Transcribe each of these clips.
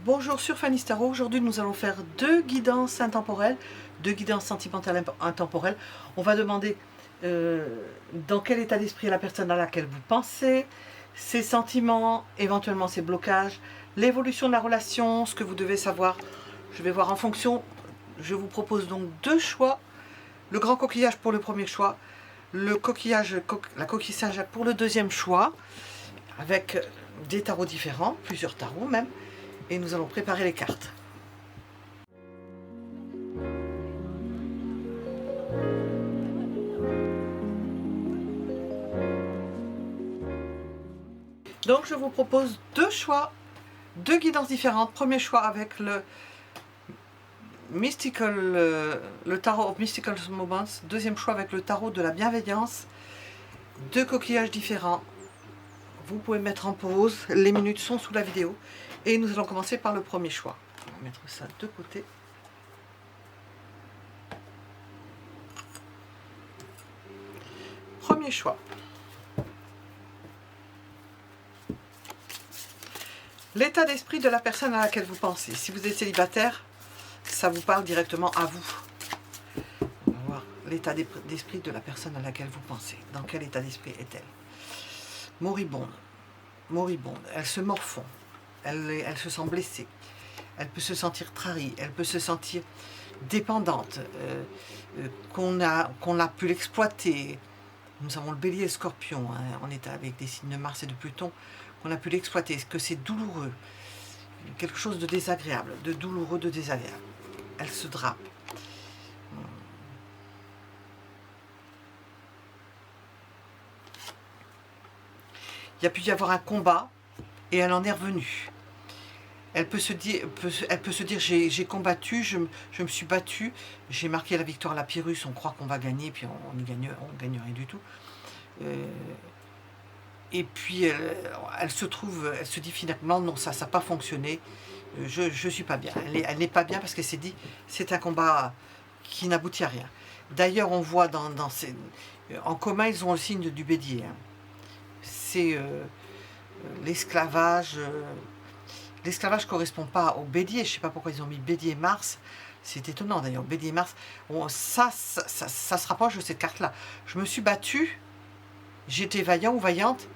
Bonjour sur Fanny Tarot. Aujourd'hui nous allons faire deux guidances intemporelles, deux guidances sentimentales intemporelles. On va demander dans quel état d'esprit est la personne à laquelle vous pensez, ses sentiments, éventuellement ses blocages, l'évolution de la relation, ce que vous devez savoir. Je vais voir en fonction. Je vous propose donc deux choix. Le grand coquillage pour le premier choix, la coquille Saint-Jacques pour le deuxième choix, avec des tarots différents, plusieurs tarots même. Et nous allons préparer les cartes. Donc je vous propose deux choix, deux guidances différentes. Premier choix avec le tarot of Mystical Moments. Deuxième choix avec le tarot de la bienveillance. Deux coquillages différents. Vous pouvez mettre en pause, les minutes sont sous la vidéo. Et nous allons commencer par le premier choix. On va mettre ça de côté. Premier choix. L'état d'esprit de la personne à laquelle vous pensez. Si vous êtes célibataire, ça vous parle directement à vous. On va voir l'état d'esprit de la personne à laquelle vous pensez. Dans quel état d'esprit est-elle? Moribonde. Moribonde. Elle se morfond. Elle se sent blessée. Elle peut se sentir trahie. Elle peut se sentir dépendante. Qu'on a pu l'exploiter. Nous avons le bélier et le scorpion. Hein, on est avec des signes de Mars et de Pluton. Qu'on a pu l'exploiter. Est-ce que c'est douloureux? Quelque chose de désagréable. De douloureux, de désagréable. Elle se drape. Il y a pu y avoir un combat et elle en est revenue. Elle peut se dire j'ai combattu, je me suis battue, j'ai marqué la victoire à la Pyrrhus, on croit qu'on va gagner, puis on gagne rien du tout. Et puis elle se dit finalement non, ça n'a pas fonctionné, je suis pas bien. Elle n'est pas bien parce qu'elle s'est dit c'est un combat qui n'aboutit à rien. D'ailleurs on voit en commun ils ont le signe du bélier. Hein. C'est l'esclavage. L'esclavage ne correspond pas au bélier. Je ne sais pas pourquoi ils ont mis bélier et Mars. C'est étonnant d'ailleurs. Bélier et Mars. Ça se rapproche de cette carte-là. Je me suis battue. J'étais vaillant ou vaillante.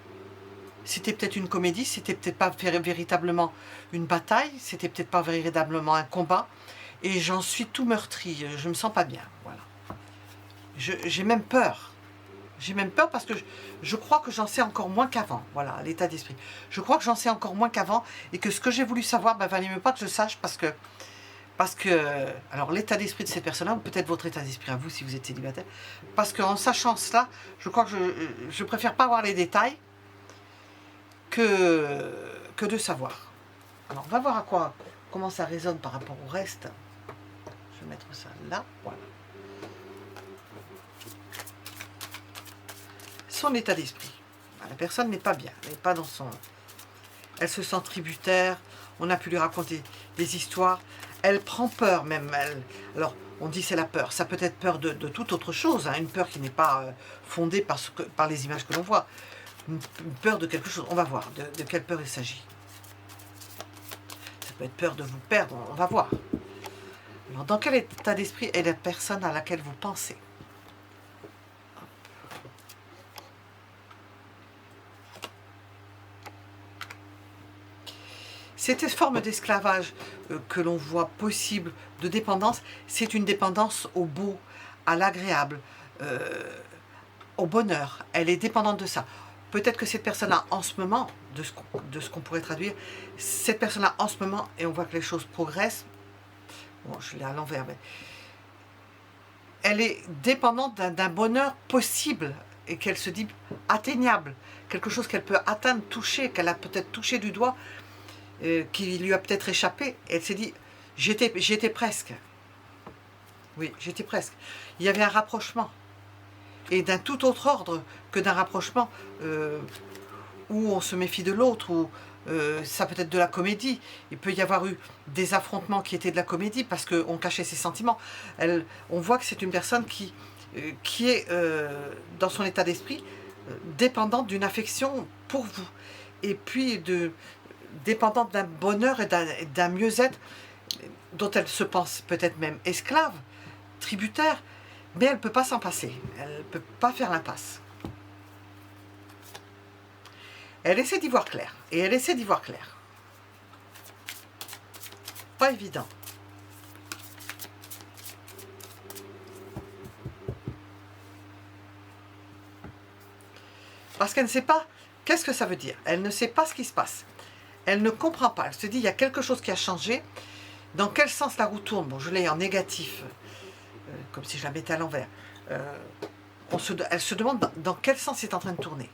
C'était peut-être une comédie. C'était peut-être pas véritablement une bataille. C'était peut-être pas véritablement un combat. Et j'en suis tout meurtri. Je ne me sens pas bien. Voilà. J'ai même peur. J'ai même peur parce que je crois que j'en sais encore moins qu'avant. Voilà, l'état d'esprit. Je crois que j'en sais encore moins qu'avant et que ce que j'ai voulu savoir, ben, valait mieux pas que je sache parce que alors l'état d'esprit de ces personnes-là, ou peut-être votre état d'esprit à vous si vous êtes célibataire, parce qu'en sachant cela, je crois que je préfère pas avoir les détails que de savoir. Alors, on va voir comment ça résonne par rapport au reste. Je vais mettre ça là, voilà. Son état d'esprit. La personne n'est pas bien, elle n'est pas dans son... Elle se sent tributaire, on a pu lui raconter des histoires, elle prend peur même. Alors, on dit c'est la peur, ça peut être peur de toute autre chose, hein, une peur qui n'est pas fondée par les images que l'on voit. Une peur de quelque chose, on va voir de quelle peur il s'agit. Ça peut être peur de vous perdre, on va voir. Alors, dans quel état d'esprit est la personne à laquelle vous pensez? Cette forme d'esclavage que l'on voit possible, de dépendance, c'est une dépendance au beau, à l'agréable, au bonheur. Elle est dépendante de ça. Peut-être que cette personne-là, en ce moment, de ce qu'on pourrait traduire, cette personne-là, en ce moment, et on voit que les choses progressent, bon, je l'ai à l'envers, mais elle est dépendante d'un bonheur possible et qu'elle se dit atteignable, quelque chose qu'elle peut atteindre, toucher, qu'elle a peut-être touché du doigt, qui lui a peut-être échappé. Elle s'est dit, j'étais presque. Oui, j'étais presque. Il y avait un rapprochement. Et d'un tout autre ordre que d'un rapprochement où on se méfie de l'autre, où ça peut être de la comédie. Il peut y avoir eu des affrontements qui étaient de la comédie parce qu'on cachait ses sentiments. On voit que c'est une personne qui est dans son état d'esprit dépendante d'une affection pour vous, et puis dépendante d'un bonheur et d'un mieux-être dont elle se pense peut-être même esclave, tributaire, mais elle ne peut pas s'en passer, elle ne peut pas faire l'impasse. Elle essaie d'y voir clair, et elle essaie d'y voir clair. Pas évident. Parce qu'elle ne sait pas qu'est-ce que ça veut dire. Elle ne sait pas ce qui se passe. Elle ne comprend pas. Elle se dit, il y a quelque chose qui a changé. Dans quel sens la roue tourne? Bon, je l'ai en négatif, comme si je la mettais à l'envers. Elle se demande dans quel sens c'est en train de tourner.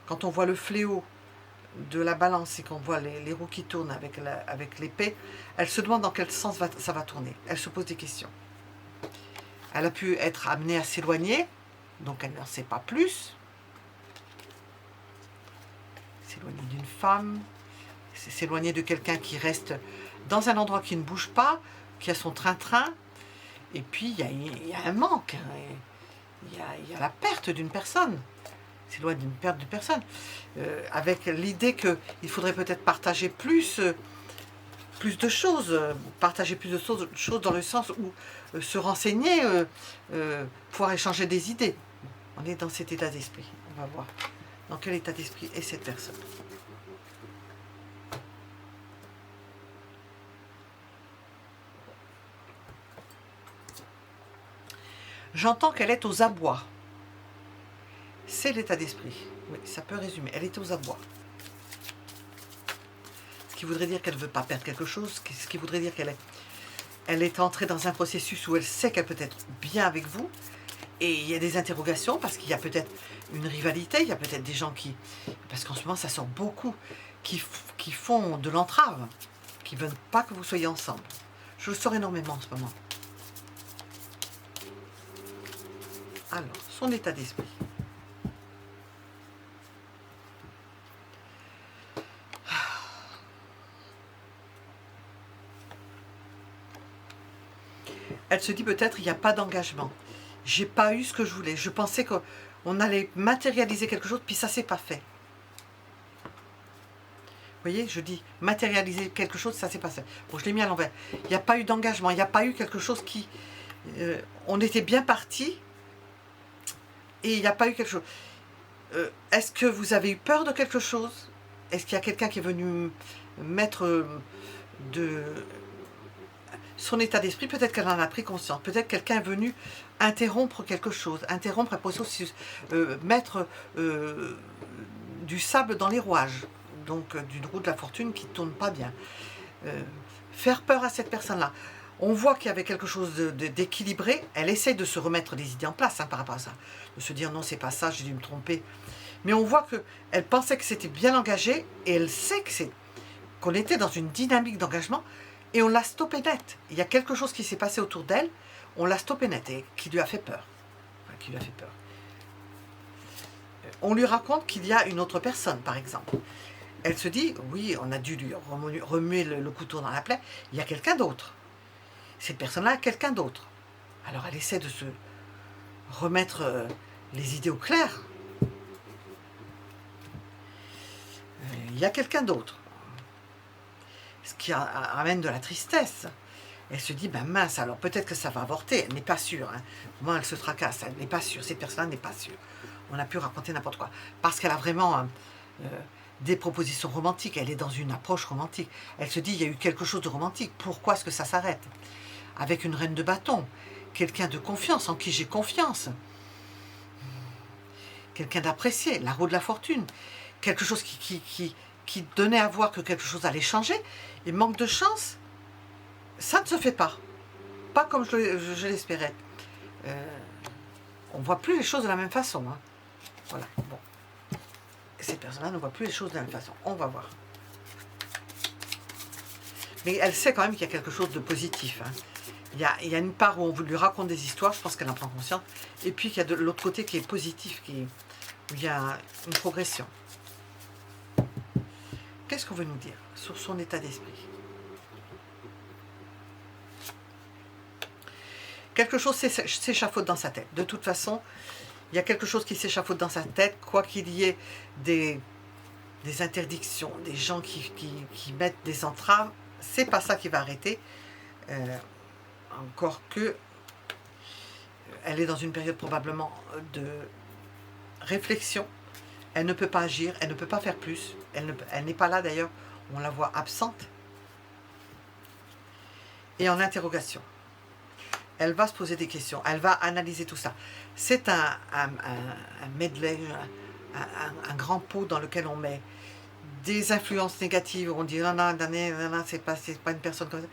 Quand on voit le fléau de la balance et qu'on voit les roues qui tournent avec l'épée, elle se demande dans quel sens ça va tourner. Elle se pose des questions. Elle a pu être amenée à s'éloigner, donc elle n'en sait pas plus. S'éloigner d'une femme, s'éloigner de quelqu'un qui reste dans un endroit qui ne bouge pas, qui a son train-train. Et puis, il y a un manque. Il y a la perte d'une personne. S'éloigne d'une perte de personne. Avec l'idée qu'il faudrait peut-être partager plus de choses. Partager plus de choses dans le sens où se renseigner, pouvoir échanger des idées. On est dans cet état d'esprit. On va voir dans quel état d'esprit est cette personne. J'entends qu'elle est aux abois. C'est l'état d'esprit. Oui, ça peut résumer. Elle est aux abois. Ce qui voudrait dire qu'elle ne veut pas perdre quelque chose. Ce qui voudrait dire qu'elle est entrée dans un processus où elle sait qu'elle peut être bien avec vous. Et il y a des interrogations parce qu'il y a peut-être une rivalité. Il y a peut-être des gens qui... Parce qu'en ce moment, ça sort beaucoup. Qui font de l'entrave. Qui ne veulent pas que vous soyez ensemble. Je le sors énormément en ce moment. Alors, son état d'esprit. Elle se dit peut-être il n'y a pas d'engagement. J'ai pas eu ce que je voulais. Je pensais qu'on allait matérialiser quelque chose, puis ça s'est pas fait. Vous voyez, je dis matérialiser quelque chose, ça s'est pas fait. Bon, je l'ai mis à l'envers. Il n'y a pas eu d'engagement, il n'y a pas eu quelque chose qui... on était bien parti et il n'y a pas eu quelque chose. Est-ce que vous avez eu peur de quelque chose? Est-ce qu'il y a quelqu'un qui est venu mettre de... son état d'esprit? Peut-être qu'elle en a pris conscience. Peut-être quelqu'un est venu interrompre quelque chose. Interrompre un processus. Mettre du sable dans les rouages. Donc d'une roue de la fortune qui ne tourne pas bien. Faire peur à cette personne-là. On voit qu'il y avait quelque chose d'équilibré. Elle essaie de se remettre des idées en place par rapport à ça. De se dire non, c'est pas ça, j'ai dû me tromper. Mais on voit qu'elle pensait que c'était bien engagé et elle sait qu'on était dans une dynamique d'engagement et on l'a stoppé net. Il y a quelque chose qui s'est passé autour d'elle, on l'a stoppé net et qui lui a fait peur. Enfin, qui lui a fait peur. On lui raconte qu'il y a une autre personne, par exemple. Elle se dit, oui, on a dû lui remuer le couteau dans la plaie, il y a quelqu'un d'autre. Cette personne-là a quelqu'un d'autre. Alors elle essaie de se remettre les idées au clair. Il y a quelqu'un d'autre. Ce qui amène de la tristesse. Elle se dit, ben mince, alors peut-être que ça va avorter. Elle n'est pas sûre. Hein. Moi, elle se tracasse, elle n'est pas sûre. Cette personne-là n'est pas sûre. On a pu raconter n'importe quoi. Parce qu'elle a vraiment des propositions romantiques. Elle est dans une approche romantique. Elle se dit, il y a eu quelque chose de romantique. Pourquoi est-ce que ça s'arrête? Avec une reine de bâton. Quelqu'un de confiance, en qui j'ai confiance. Quelqu'un d'apprécié. La roue de la fortune. Quelque chose qui donnait à voir que quelque chose allait changer. Et manque de chance, ça ne se fait pas. Pas comme je l'espérais. On ne voit plus les choses de la même façon. Hein. Voilà. Bon. Ces personnes-là ne voient plus les choses de la même façon. On va voir. Mais elle sait quand même qu'il y a quelque chose de positif. Hein. Il y a une part où on lui raconte des histoires, je pense qu'elle en prend conscience. Et puis il y a de l'autre côté qui est positif, où il y a une progression. Qu'est-ce qu'on veut nous dire sur son état d'esprit? Quelque chose s'échafaude dans sa tête. De toute façon, Il y a quelque chose qui s'échafaude dans sa tête, quoi qu'il y ait des interdictions, des gens qui mettent des entraves, c'est pas ça qui va arrêter. Encore que elle est dans une période probablement de réflexion. Elle ne peut pas agir, elle ne peut pas faire plus. Elle n'est pas là d'ailleurs, on la voit absente. Et en interrogation. Elle va se poser des questions, elle va analyser tout ça. C'est un medley, un grand pot dans lequel on met des influences négatives, on dit non, non, non, c'est pas une personne comme ça.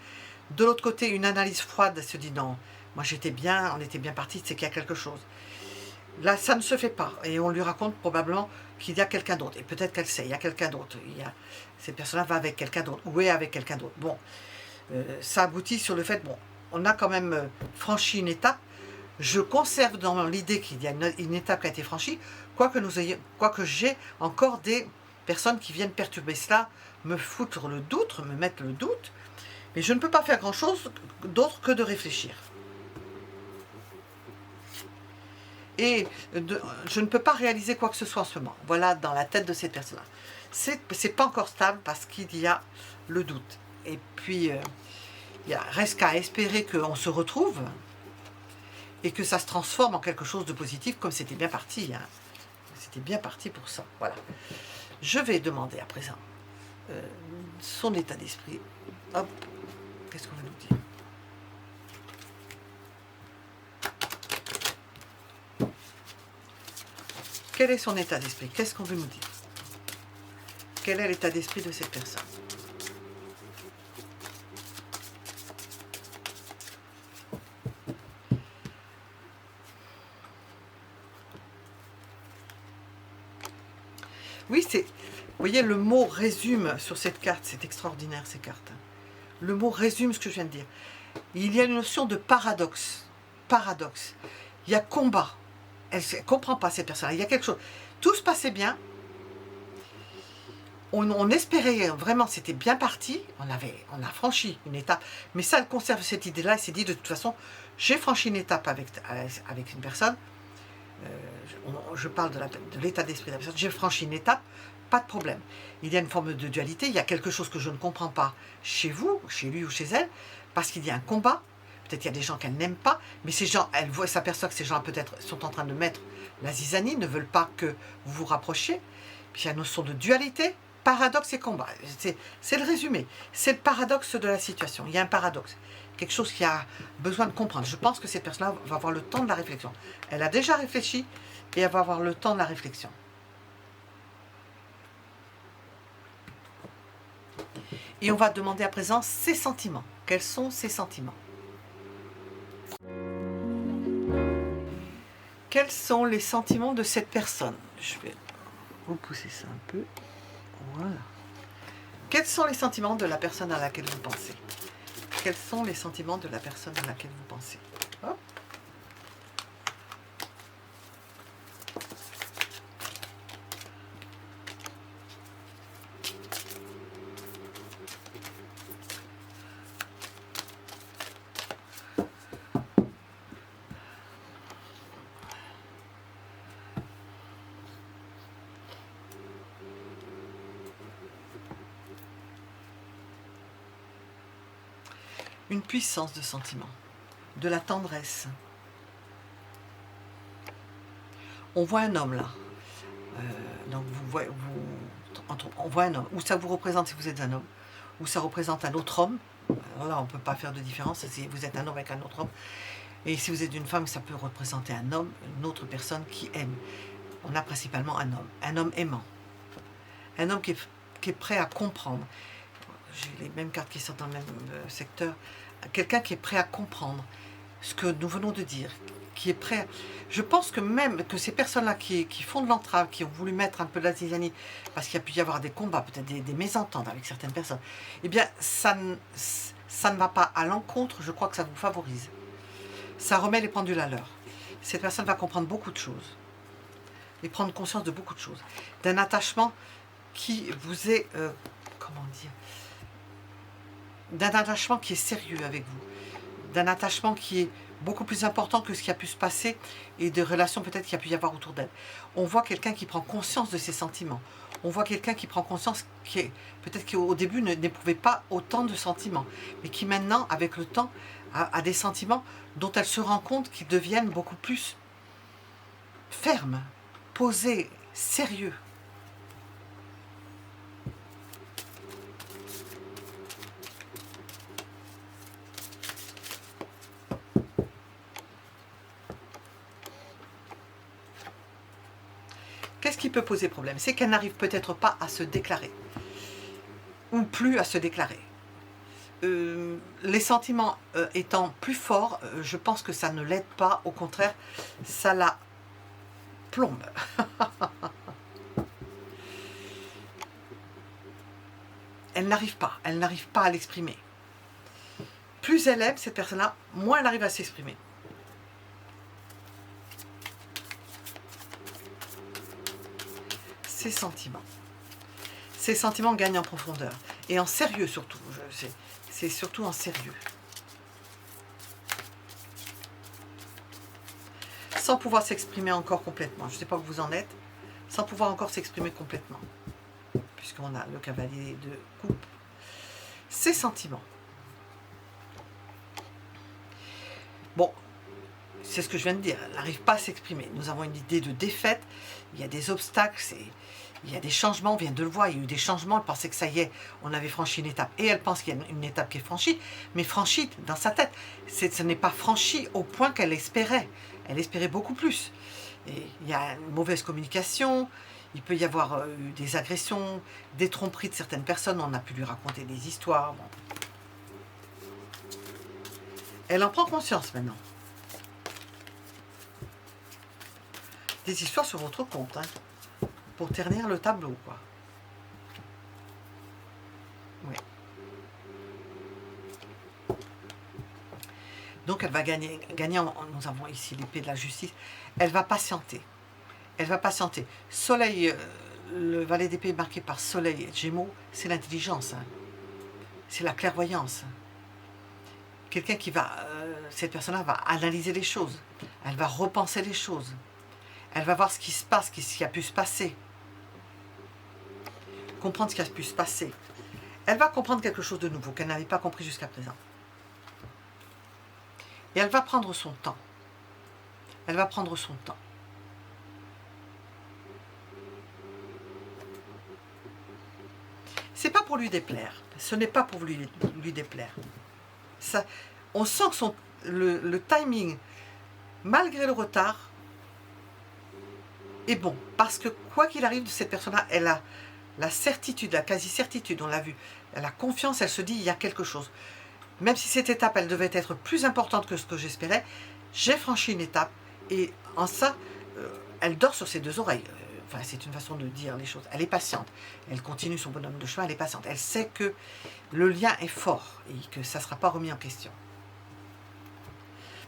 De l'autre côté, une analyse froide, elle se dit non, moi j'étais bien, on était bien partis, c'est qu'il y a quelque chose. Là, ça ne se fait pas. Et on lui raconte probablement qu'il y a quelqu'un d'autre. Et peut-être qu'elle sait, il y a quelqu'un d'autre. Cette personne-là va avec quelqu'un d'autre, ou est avec quelqu'un d'autre. Bon, ça aboutit sur le fait, bon, on a quand même franchi une étape. Je conserve dans l'idée qu'il y a une étape qui a été franchie, quoique j'ai encore des personnes qui viennent perturber cela, me foutre le doute, me mettre le doute, mais je ne peux pas faire grand-chose d'autre que de réfléchir. Et je ne peux pas réaliser quoi que ce soit en ce moment. Voilà dans la tête de cette personne-là. C'est pas encore stable parce qu'il y a le doute. Et puis, il reste qu'à espérer qu'on se retrouve et que ça se transforme en quelque chose de positif, comme c'était bien parti. Hein. C'était bien parti pour ça. Voilà. Je vais demander à présent son état d'esprit. Hop, qu'est-ce qu'on va nous dire? Quel est son état d'esprit? Qu'est-ce qu'on veut nous dire? Quel est l'état d'esprit de cette personne? Oui, vous voyez, le mot résume sur cette carte, c'est extraordinaire ces cartes. Le mot résume ce que je viens de dire. Il y a une notion de paradoxe. Paradoxe. Il y a combat. Elle ne comprend pas cette personne-là. Il y a quelque chose. Tout se passait bien. On espérait vraiment, c'était bien parti. On a franchi une étape. Mais ça, elle conserve cette idée-là. Elle s'est dit, de toute façon, j'ai franchi une étape avec une personne. Je parle de l'état d'esprit de la personne. J'ai franchi une étape, pas de problème. Il y a une forme de dualité. Il y a quelque chose que je ne comprends pas chez vous, chez lui ou chez elle, parce qu'il y a un combat. Peut-être qu'il y a des gens qu'elle n'aime pas, mais ces gens, elle s'aperçoit que ces gens peut-être sont en train de mettre la zizanie, ne veulent pas que vous vous rapprochiez. Puis il y a une notion de dualité, paradoxe et combat. C'est le résumé. C'est le paradoxe de la situation. Il y a un paradoxe. Quelque chose qui a besoin de comprendre. Je pense que cette personne-là va avoir le temps de la réflexion. Elle a déjà réfléchi et elle va avoir le temps de la réflexion. Et on va demander à présent ses sentiments. Quels sont ses sentiments? Quels sont les sentiments de cette personne? Je vais repousser ça un peu. Voilà. Quels sont les sentiments de la personne à laquelle vous pensez? Quels sont les sentiments de la personne à laquelle vous pensez? Hop. Une puissance de sentiment, de la tendresse. On voit un homme là. Donc on voit un homme. Ou ça vous représente si vous êtes un homme, ou ça représente un autre homme. Alors là, on ne peut pas faire de différence si vous êtes un homme avec un autre homme. Et si vous êtes une femme, ça peut représenter un homme, une autre personne qui aime. On a principalement un homme aimant. Un homme qui est prêt à comprendre. J'ai les mêmes cartes qui sont dans le même secteur. Quelqu'un qui est prêt à comprendre ce que nous venons de dire, qui est prêt. Je pense que même que ces personnes-là qui font de l'entrave, qui ont voulu mettre un peu de la zizanie, parce qu'il y a pu y avoir des combats, peut-être des mésententes avec certaines personnes, eh bien, ça ne va pas à l'encontre, je crois que ça vous favorise. Ça remet les pendules à l'heure. Cette personne va comprendre beaucoup de choses et prendre conscience de beaucoup de choses. D'un attachement qui vous est, comment dire, d'un attachement qui est sérieux avec vous, d'un attachement qui est beaucoup plus important que ce qui a pu se passer et de relations peut-être qu'il y a pu y avoir autour d'elle. On voit quelqu'un qui prend conscience de ses sentiments. On voit quelqu'un qui prend conscience qui peut-être qu'au début n'éprouvait pas autant de sentiments, mais qui maintenant, avec le temps, a des sentiments dont elle se rend compte qu'ils deviennent beaucoup plus fermes, posés, sérieux. Qu'est-ce qui peut poser problème? C'est qu'elle n'arrive peut-être pas à se déclarer, ou plus à se déclarer. Les sentiments étant plus forts, je pense que ça ne l'aide pas, au contraire, ça la plombe. Elle n'arrive pas à l'exprimer. Plus elle aime cette personne-là, moins elle arrive à s'exprimer. Ses sentiments gagnent en profondeur, et en sérieux surtout, c'est surtout en sérieux. Sans pouvoir s'exprimer encore complètement, je ne sais pas où vous en êtes, sans pouvoir encore s'exprimer complètement, puisqu'on a le cavalier de coupe. Ses sentiments. Bon, c'est ce que je viens de dire, elle n'arrive pas à s'exprimer. Nous avons une idée de défaite, il y a des obstacles, il y a des changements, on vient de le voir, il y a eu des changements, elle pensait que ça y est, on avait franchi une étape. Et elle pense qu'il y a une étape qui est franchie, mais franchie dans sa tête. Ce n'est pas franchi au point qu'elle espérait. Elle espérait beaucoup plus. Et il y a une mauvaise communication, il peut y avoir eu des agressions, des tromperies de certaines personnes, on a pu lui raconter des histoires. Bon. Elle en prend conscience maintenant. Des histoires sur votre compte, hein, pour ternir le tableau, quoi. Oui. Donc elle va gagner nous avons ici l'épée de la justice, elle va patienter. Elle va patienter. Soleil, le valet d'épée marqué par soleil et gémeaux, c'est l'intelligence, hein. C'est la clairvoyance. Quelqu'un qui va, cette personne-là va analyser les choses, elle va repenser les choses, elle va voir ce qui se passe, ce qui a pu se passer, comprendre ce qui a pu se passer. Elle va comprendre quelque chose de nouveau qu'elle n'avait pas compris jusqu'à présent. Et elle va prendre son temps. Elle va prendre son temps. C'est pas pour lui déplaire. Ce n'est pas pour lui déplaire. Ça, on sent que le timing, malgré le retard, est bon. Parce que quoi qu'il arrive de cette personne-là, elle a la certitude, la quasi-certitude, on l'a vu. Elle a confiance, elle se dit, il y a quelque chose. Même si cette étape, elle devait être plus importante que ce que j'espérais, j'ai franchi une étape. Et en ça, elle dort sur ses deux oreilles. Enfin, c'est une façon de dire les choses. Elle est patiente. Elle continue son bonhomme de chemin, elle est patiente. Elle sait que le lien est fort et que ça ne sera pas remis en question.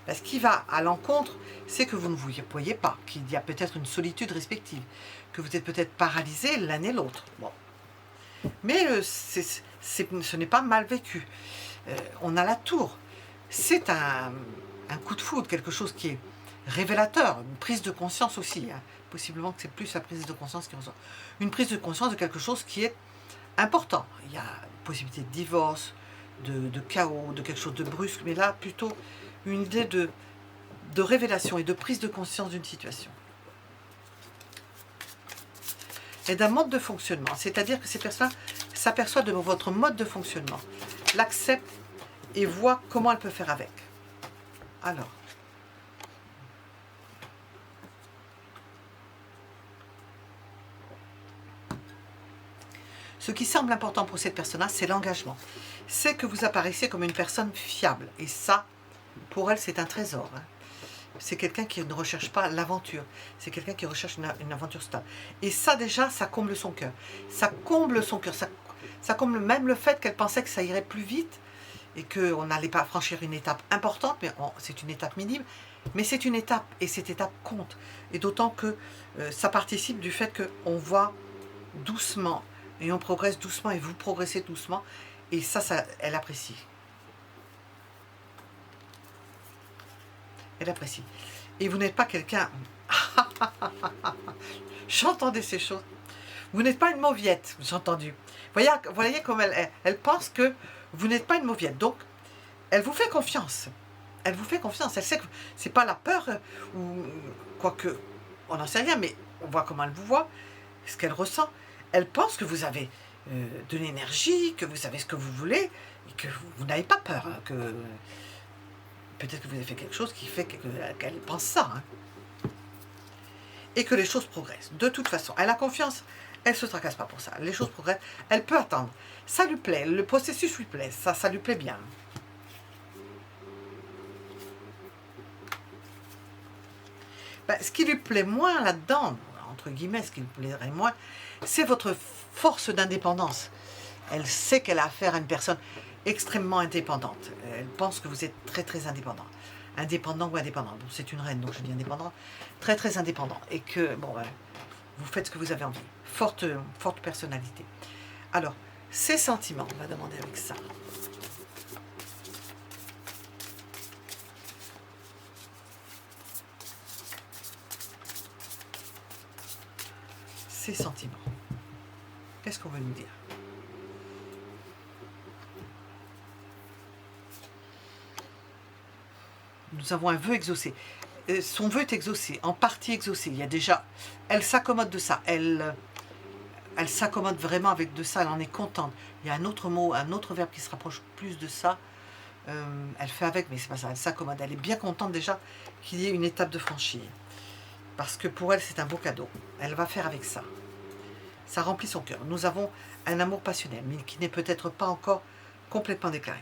Ce qui va à l'encontre, c'est que vous ne vous voyez pas, qu'il y a peut-être une solitude respective, que vous êtes peut-être paralysés l'un et l'autre. Bon. Mais ce n'est pas mal vécu. On a la tour. C'est un coup de foudre, quelque chose qui est révélateur, une prise de conscience aussi. Hein. Possiblement que c'est plus la prise de conscience qui ressort. Une prise de conscience de quelque chose qui est important. Il y a possibilité de divorce, de chaos, de quelque chose de brusque, mais là, plutôt une idée de révélation et de prise de conscience d'une situation. Et d'un mode de fonctionnement, c'est-à-dire que ces personnes s'aperçoivent de votre mode de fonctionnement, l'acceptent et voient comment elle peut faire avec. Alors, ce qui semble important pour cette personne-là, c'est l'engagement. C'est que vous apparaissez comme une personne fiable. Et ça, pour elle, c'est un trésor. Hein. C'est quelqu'un qui ne recherche pas l'aventure. C'est quelqu'un qui recherche une aventure stable. Et ça, déjà, ça comble son cœur. Ça comble son cœur. Ça comble même le fait qu'elle pensait que ça irait plus vite et qu'on n'allait pas franchir une étape importante, mais c'est une étape minime. Mais c'est une étape, et cette étape compte. Et d'autant que ça participe du fait qu'on voit doucement, et on progresse doucement, et vous progressez doucement, et ça elle apprécie. elle apprécie. Et vous n'êtes pas quelqu'un... J'entendais ces choses. Vous n'êtes pas une mauviette, j'ai entendu. Voyez comme elle pense que vous n'êtes pas une mauviette. Donc, elle vous fait confiance. Elle vous fait confiance. Elle sait que c'est pas la peur, ou quoique, on n'en sait rien, mais on voit comment elle vous voit, ce qu'elle ressent. Elle pense que vous avez de l'énergie, que vous savez ce que vous voulez, et que vous n'avez pas peur. Hein, que peut-être que vous avez fait quelque chose qui fait qu'elle pense ça. Hein, et que les choses progressent. De toute façon, elle a confiance, elle ne se tracasse pas pour ça. Les choses progressent, elle peut attendre. Ça lui plaît, le processus lui plaît, ça lui plaît bien. Ben, ce qui lui plaît moins là-dedans, entre guillemets, ce qui lui plairait moins, c'est votre force d'indépendance. Elle sait qu'elle a affaire à une personne extrêmement indépendante. Elle pense que vous êtes très très indépendant. Indépendant ou indépendant. Bon, c'est une reine, donc je dis indépendant. Très très indépendant. Et que, bon, ben, vous faites ce que vous avez envie. Forte personnalité. Alors, ces sentiments, on va demander avec ça. Ces sentiments. Qu'est-ce qu'on veut nous dire? Nous avons un vœu exaucé. Son vœu est exaucé, en partie exaucé. Il y a déjà... Elle s'accommode de ça. Elle s'accommode vraiment avec de ça. Elle en est contente. Il y a un autre mot, un autre verbe qui se rapproche plus de ça. Elle fait avec, mais c'est pas ça. Elle s'accommode. Elle est bien contente déjà qu'il y ait une étape de franchir. Parce que pour elle, c'est un beau cadeau. Elle va faire avec ça. Ça remplit son cœur. Nous avons un amour passionnel, mais qui n'est peut-être pas encore complètement déclaré.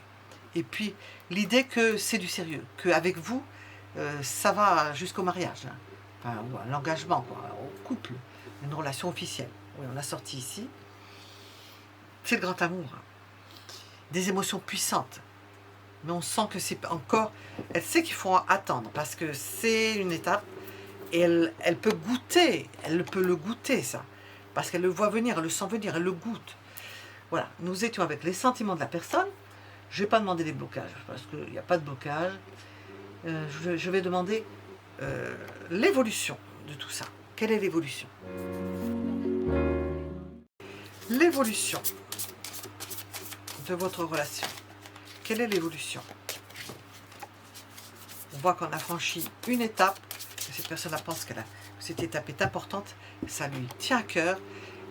Et puis, l'idée que c'est du sérieux, qu'avec vous, ça va jusqu'au mariage, hein. Enfin, à l'engagement, au couple, une relation officielle. Oui, on l'a sorti ici. C'est le grand amour. Hein. Des émotions puissantes. Mais on sent que c'est encore... Elle sait qu'il faut attendre, parce que c'est une étape, et elle peut goûter, elle peut le goûter, ça. Parce qu'elle le voit venir, elle le sent venir, elle le goûte. Voilà, nous étions avec les sentiments de la personne. Je ne vais pas demander des blocages, parce qu'il n'y a pas de blocage. Je vais demander l'évolution de tout ça. Quelle est l'évolution? L'évolution de votre relation. Quelle est l'évolution? On voit qu'on a franchi une étape, que cette personne pense que cette étape est importante, ça lui tient à cœur,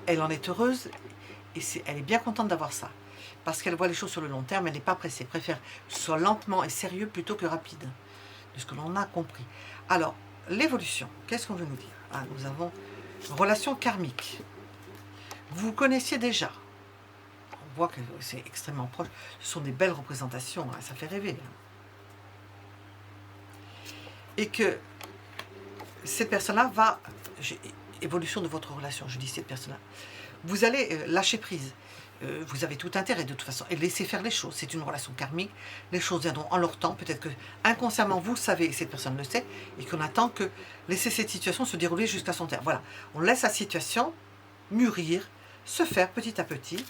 elle en est heureuse, et elle est bien contente d'avoir ça. Parce qu'elle voit les choses sur le long terme, elle n'est pas pressée, elle préfère que ce soit lentement et sérieux plutôt que rapide, de ce que l'on a compris. Alors, l'évolution, qu'est-ce qu'on veut nous dire? Nous avons une relation karmique. Vous vous connaissiez déjà. On voit que c'est extrêmement proche. Ce sont des belles représentations, hein, ça fait rêver. Hein. Et que cette personne-là va... Évolution de votre relation, je dis cette personne-là. Vous allez lâcher prise. Vous avez tout intérêt de toute façon et laisser faire les choses. C'est une relation karmique. Les choses viendront en leur temps. Peut-être que inconsciemment vous le savez et cette personne le sait et qu'on attend que laisser cette situation se dérouler jusqu'à son terme. Voilà, on laisse la situation mûrir, se faire petit à petit.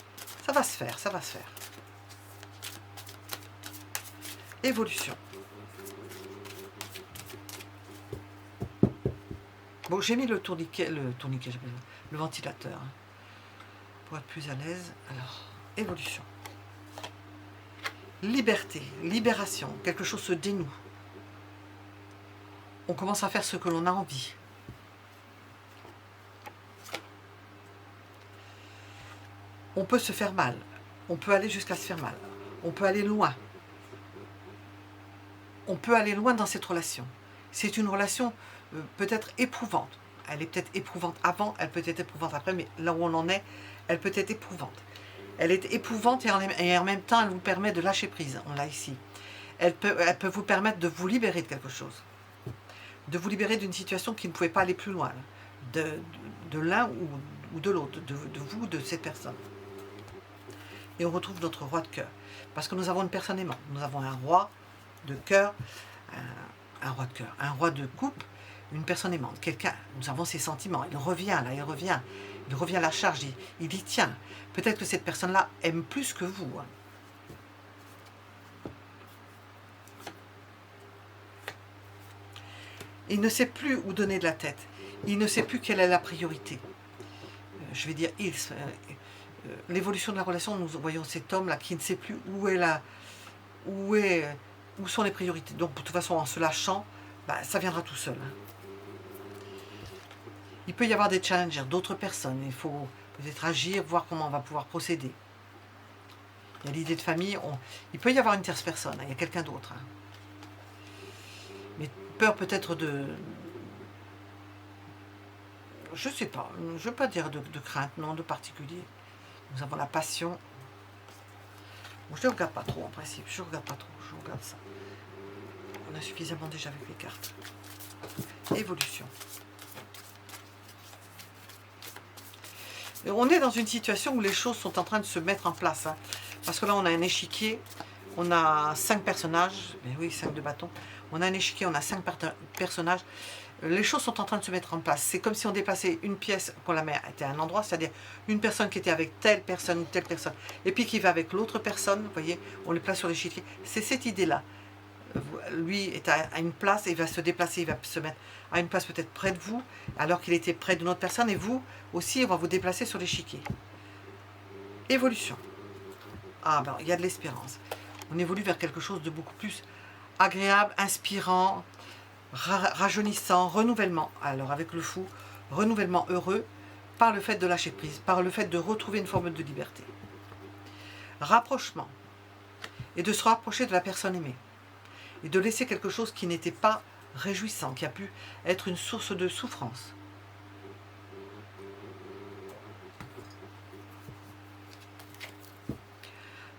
Ça va se faire, ça va se faire. Évolution. Bon, j'ai mis le tourniquet, le ventilateur. Hein. Pour être plus à l'aise. Alors, évolution. Liberté, libération, quelque chose se dénoue. On commence à faire ce que l'on a envie. On peut se faire mal. On peut aller jusqu'à se faire mal. On peut aller loin. On peut aller loin dans cette relation. C'est une relation peut-être éprouvante. Elle est peut-être éprouvante avant, elle peut être éprouvante après, mais là où on en est, elle peut être éprouvante. Elle est éprouvante et en même temps, elle vous permet de lâcher prise. On l'a ici. Elle peut vous permettre de vous libérer de quelque chose. De vous libérer d'une situation qui ne pouvait pas aller plus loin. De l'un ou de l'autre. De vous, de cette personne. Et on retrouve notre roi de cœur. Parce que nous avons une personne aimante. Nous avons un roi de cœur, un roi de cœur, un roi de coupe, une personne aimante. Quelqu'un, nous avons ses sentiments. Il revient là, il revient à la charge, il y tient. Peut-être que cette personne-là aime plus que vous. Hein. Il ne sait plus où donner de la tête. Il ne sait plus quelle est la priorité. Je vais dire l'évolution de la relation, nous voyons cet homme-là qui ne sait plus où sont les priorités. Donc, de toute façon, en se lâchant, bah, ça viendra tout seul. Hein. Il peut y avoir des challengers, d'autres personnes. Il faut peut-être agir, voir comment on va pouvoir procéder. Il y a l'idée de famille. Il peut y avoir une tierce personne. Hein, il y a quelqu'un d'autre. Hein. Mais peur peut-être de... Je ne sais pas. Je ne veux pas dire de crainte, non, de particulier. Nous avons la passion. Bon, je ne regarde pas trop en principe. Je ne regarde pas trop. Je regarde ça. On a suffisamment déjà avec les cartes. Évolution. Et on est dans une situation où les choses sont en train de se mettre en place. Hein, parce que là, on a un échiquier. On a 5 personnages. Mais oui, 5 de bâtons. On a un échiquier, on a 5 personnages. Les choses sont en train de se mettre en place. C'est comme si on déplaçait une pièce, qu'on la met à un endroit, c'est-à-dire une personne qui était avec telle personne, et puis qui va avec l'autre personne, vous voyez, on les place sur l'échiquier. C'est cette idée-là. Lui est à une place, et il va se déplacer, il va se mettre à une place peut-être près de vous, alors qu'il était près d'une autre personne, et vous aussi, on va vous déplacer sur l'échiquier. Évolution. Ah ben, il y a de l'espérance. On évolue vers quelque chose de beaucoup plus agréable, inspirant, rajeunissant, renouvellement. Alors avec le fou, renouvellement heureux par le fait de lâcher prise, par le fait de retrouver une forme de liberté. Rapprochement et de se rapprocher de la personne aimée et de laisser quelque chose qui n'était pas réjouissant, qui a pu être une source de souffrance.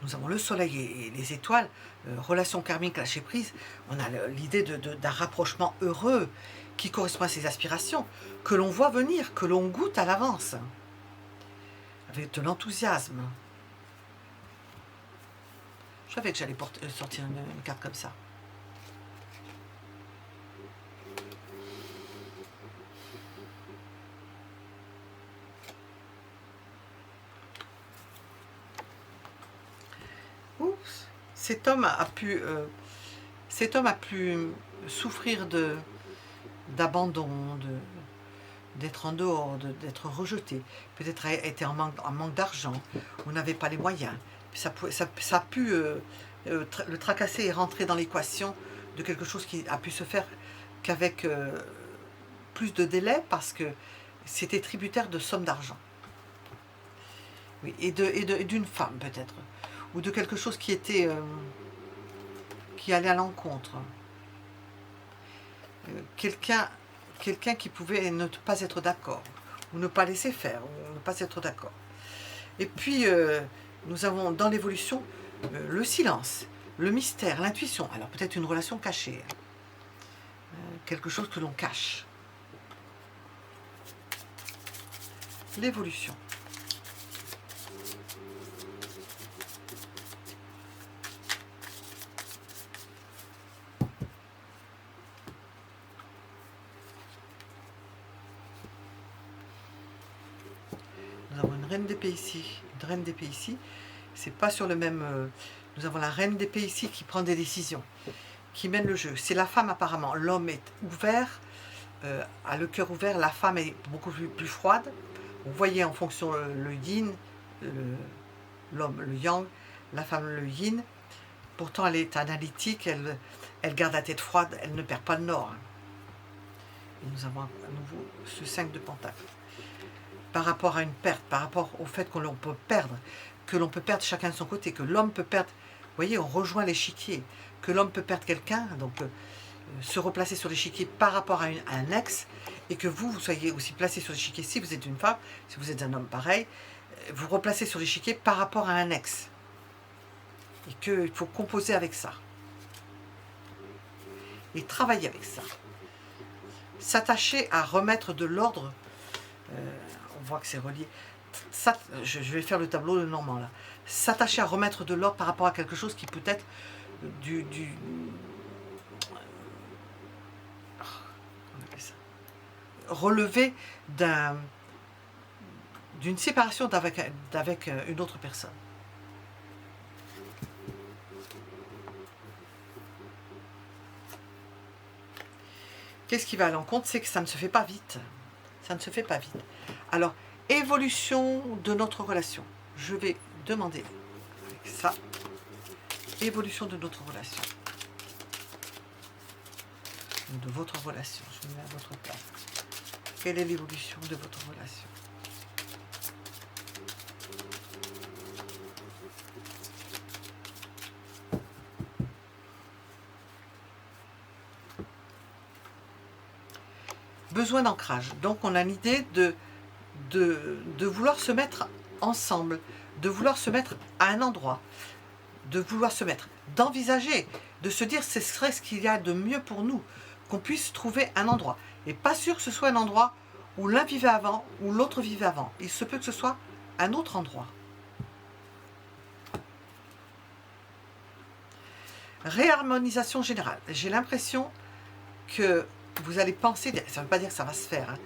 Nous avons le soleil et les étoiles, relation karmique, lâcher prise. On a l'idée d'un rapprochement heureux qui correspond à ses aspirations, que l'on voit venir, que l'on goûte à l'avance, avec de l'enthousiasme. Je savais que j'allais sortir une carte comme ça. Oups. Cet homme a pu souffrir d'abandon, d'être en dehors, d'être rejeté. Peut-être été en manque d'argent, ou n'avait pas les moyens. Ça a pu le tracasser et rentrer dans l'équation de quelque chose qui a pu se faire qu'avec plus de délai, parce que c'était tributaire de sommes d'argent. Oui, et d'une femme peut-être, ou de quelque chose qui était qui allait à l'encontre. Quelqu'un qui pouvait ne pas être d'accord, ou ne pas laisser faire, ou ne pas être d'accord. Et puis, nous avons dans l'évolution le silence, le mystère, l'intuition. Alors peut-être une relation cachée, quelque chose que l'on cache. L'évolution. Nous avons une reine d'épée ici, une reine d'épée ici. C'est pas sur le même... nous avons la reine d'épée ici qui prend des décisions, qui mène le jeu. C'est la femme apparemment. L'homme est ouvert, a le cœur ouvert. La femme est beaucoup plus froide. Vous voyez en fonction le yin, l'homme le yang, la femme le yin. Pourtant elle est analytique, elle garde la tête froide, elle ne perd pas le nord. Et nous avons à nouveau ce 5 de pentacles. Par rapport à une perte, par rapport au fait que l'on peut perdre, chacun de son côté, que l'homme peut perdre, vous voyez, on rejoint l'échiquier, que l'homme peut perdre quelqu'un, donc se replacer sur l'échiquier par rapport à un ex, et que vous soyez aussi placé sur l'échiquier, si vous êtes une femme, si vous êtes un homme pareil, vous replacez sur l'échiquier par rapport à un ex. Et qu'il faut composer avec ça. Et travailler avec ça. S'attacher à remettre de l'ordre, on voit que c'est relié. Ça, je vais faire le tableau de Normand là. S'attacher à remettre de l'ordre par rapport à quelque chose qui peut être relevé d'une séparation avec une autre personne. Qu'est-ce qui va à l'encontre? C'est que ça ne se fait pas vite. Ça ne se fait pas vite. Alors, évolution de notre relation. Je vais demander avec ça, évolution de notre relation. De votre relation. Je me mets à votre place. Quelle est l'évolution de votre relation? Besoin d'ancrage. Donc on a l'idée de vouloir se mettre ensemble, de vouloir se mettre à un endroit, de vouloir se mettre, d'envisager, de se dire ce serait ce qu'il y a de mieux pour nous, qu'on puisse trouver un endroit. Et pas sûr que ce soit un endroit où l'un vivait avant, ou l'autre vivait avant. Il se peut que ce soit un autre endroit. Réharmonisation générale. J'ai l'impression que vous allez penser, ça ne veut pas dire que ça va se faire, hein,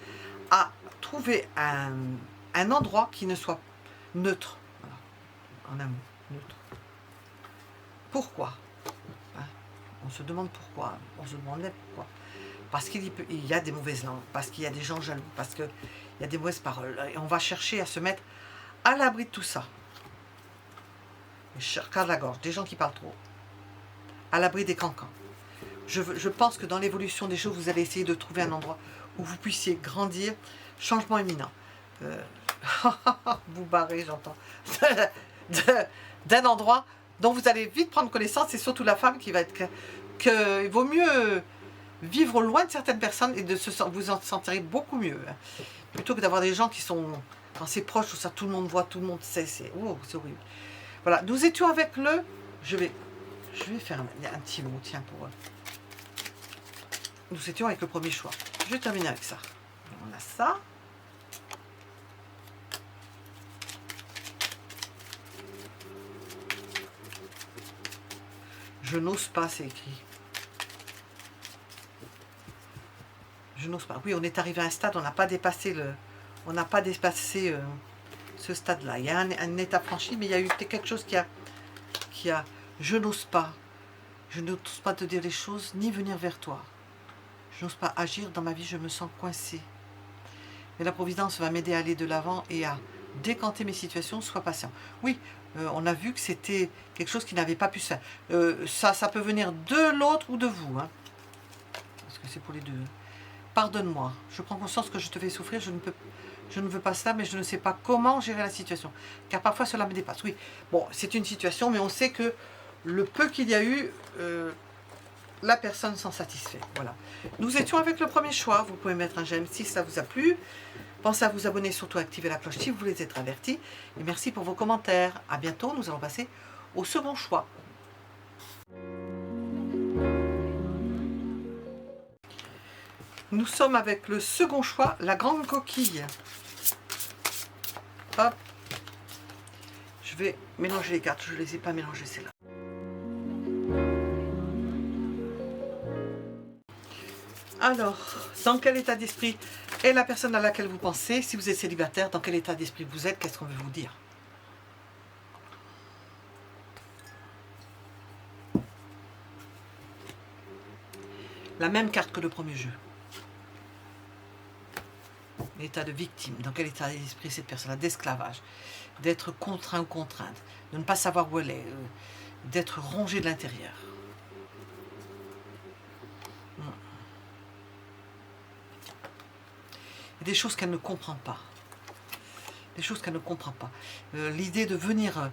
à trouver un endroit qui ne soit neutre. Voilà. En un mot, neutre. Pourquoi? Hein? On se demande pourquoi. On se demande même pourquoi. Parce qu'il y a des mauvaises langues, parce qu'il y a des gens jaloux, parce qu'il y a des mauvaises paroles. Et on va chercher à se mettre à l'abri de tout ça. Cas de la gorge, des gens qui parlent trop. À l'abri des cancans. Je pense que dans l'évolution des choses, vous allez essayer de trouver un endroit où vous puissiez grandir. Changement imminent. Vous barrez, j'entends. D'un endroit dont vous allez vite prendre connaissance, et surtout la femme qui va être... qu'il vaut mieux vivre loin de certaines personnes et vous en sentirez beaucoup mieux. Hein, plutôt que d'avoir des gens qui sont dans ses proches où ça tout le monde voit, tout le monde sait. C'est horrible. Voilà, nous étions avec le... Je vais faire un petit mot, tiens, pour... Nous étions avec le premier choix. Je vais terminer avec ça. On a ça. Je n'ose pas, c'est écrit. Je n'ose pas. Oui, on est arrivé à un stade, on n'a pas dépassé ce stade-là. Il y a un état franchi, mais il y a eu quelque chose qui a. Je n'ose pas. Je n'ose pas te dire les choses, ni venir vers toi. Je n'ose pas agir dans ma vie, je me sens coincée. Mais la Providence va m'aider à aller de l'avant et à décanter mes situations, sois patient. Oui, on a vu que c'était quelque chose qui n'avait pas pu se faire. Ça peut venir de l'autre ou de vous. Hein, parce que c'est pour les deux. Pardonne-moi, je prends conscience que je te fais souffrir, je ne veux pas cela, mais je ne sais pas comment gérer la situation. Car parfois cela me dépasse. Oui, bon, c'est une situation, mais on sait que le peu qu'il y a eu... la personne s'en satisfait. Voilà. Nous étions avec le premier choix. Vous pouvez mettre un j'aime si ça vous a plu. Pensez à vous abonner, surtout à activer la cloche si vous voulez être averti. Et merci pour vos commentaires. À bientôt. Nous allons passer au second choix. Nous sommes avec le second choix, la grande coquille. Hop. Je vais mélanger les cartes. Je ne les ai pas mélangées, celles-là. Alors, dans quel état d'esprit est la personne à laquelle vous pensez? Si vous êtes célibataire, dans quel état d'esprit vous êtes? Qu'est-ce qu'on veut vous dire? La même carte que le premier jeu. L'état de victime. Dans quel état d'esprit cette personne-là? D'esclavage. D'être contraint ou contrainte. De ne pas savoir où elle est. D'être rongé de l'intérieur. Des choses qu'elle ne comprend pas. Des choses qu'elle ne comprend pas. L'idée de venir,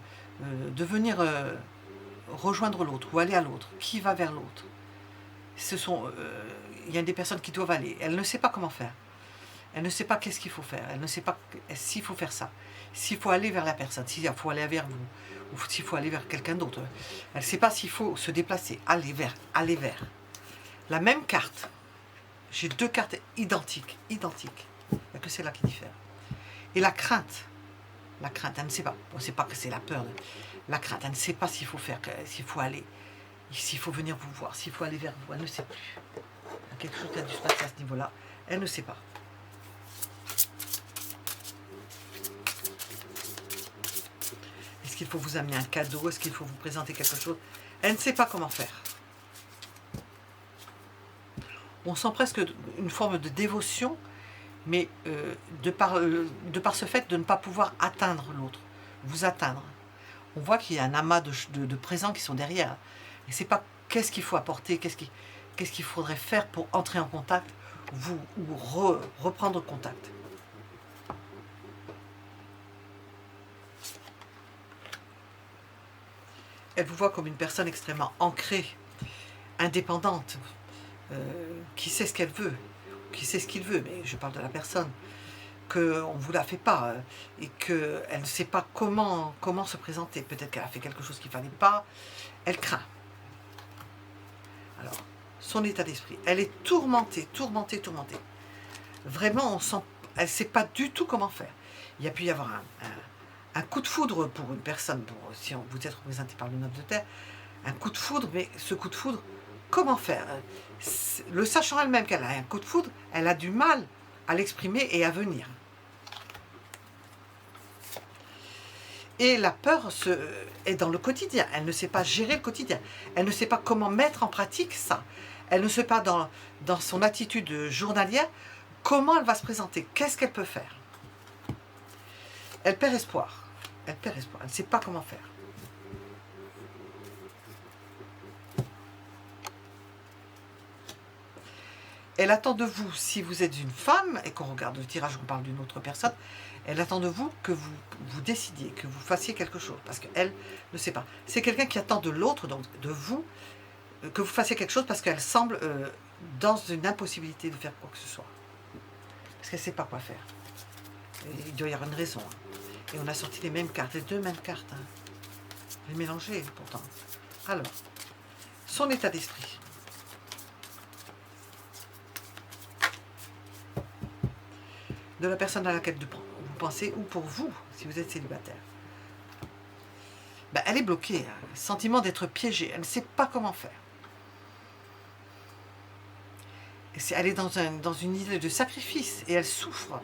rejoindre l'autre ou aller à l'autre. Qui va vers l'autre? Il y a des personnes qui doivent aller. Elle ne sait pas comment faire. Elle ne sait pas qu'est-ce qu'il faut faire. Elle ne sait pas s'il faut faire ça. S'il faut aller vers la personne. S'il faut aller vers vous. Ou s'il faut aller vers quelqu'un d'autre. Elle ne sait pas s'il faut se déplacer. Aller vers. La même carte. J'ai deux cartes identiques. Il n'y a que celle-là qui diffère. Et la crainte, elle ne sait pas. On ne sait pas que c'est la peur. La crainte, elle ne sait pas s'il faut faire, s'il faut aller, s'il faut venir vous voir, s'il faut aller vers vous. Elle ne sait plus. Il y a quelque chose qui a dû se passer à ce niveau-là. Elle ne sait pas. Est-ce qu'il faut vous amener un cadeau? Est-ce qu'il faut vous présenter quelque chose? Elle ne sait pas comment faire. On sent presque une forme de dévotion, mais de par ce fait de ne pas pouvoir atteindre l'autre, vous atteindre. On voit qu'il y a un amas de présents qui sont derrière. Et c'est pas qu'est-ce qu'il faut apporter, qu'est-ce qu'il faudrait faire pour entrer en contact, ou reprendre contact. Elle vous voit comme une personne extrêmement ancrée, indépendante, qui sait ce qu'elle veut, qui sait ce qu'il veut, mais je parle de la personne, qu'on ne vous la fait pas, et qu'elle ne sait pas comment se présenter. Peut-être qu'elle a fait quelque chose qu'il ne fallait pas, elle craint. Alors, son état d'esprit, elle est tourmentée. Vraiment, on sent, elle ne sait pas du tout comment faire. Il y a pu y avoir un coup de foudre pour une personne, si vous êtes représenté par le 9 de terre, un coup de foudre, mais ce coup de foudre, comment faire? Le sachant elle-même qu'elle a un coup de foudre, elle a du mal à l'exprimer et à venir. Et la peur est dans le quotidien. Elle ne sait pas gérer le quotidien. Elle ne sait pas comment mettre en pratique ça. Elle ne sait pas dans son attitude journalière comment elle va se présenter. Qu'est-ce qu'elle peut faire? Elle perd espoir. Elle ne sait pas comment faire. Elle attend de vous, si vous êtes une femme, et qu'on regarde le tirage, on parle d'une autre personne, elle attend de vous que vous décidiez, que vous fassiez quelque chose, parce qu'elle ne sait pas. C'est quelqu'un qui attend de l'autre, donc de vous, que vous fassiez quelque chose, parce qu'elle semble dans une impossibilité de faire quoi que ce soit. Parce qu'elle ne sait pas quoi faire. Et il doit y avoir une raison. Et on a sorti les mêmes cartes, les deux mêmes cartes. Les mélangées, pourtant. Alors, son état d'esprit. De la personne à laquelle vous pensez, ou pour vous, si vous êtes célibataire. Ben, elle est bloquée, hein. Sentiment d'être piégée, elle ne sait pas comment faire. Elle est dans une idée de sacrifice, et elle souffre.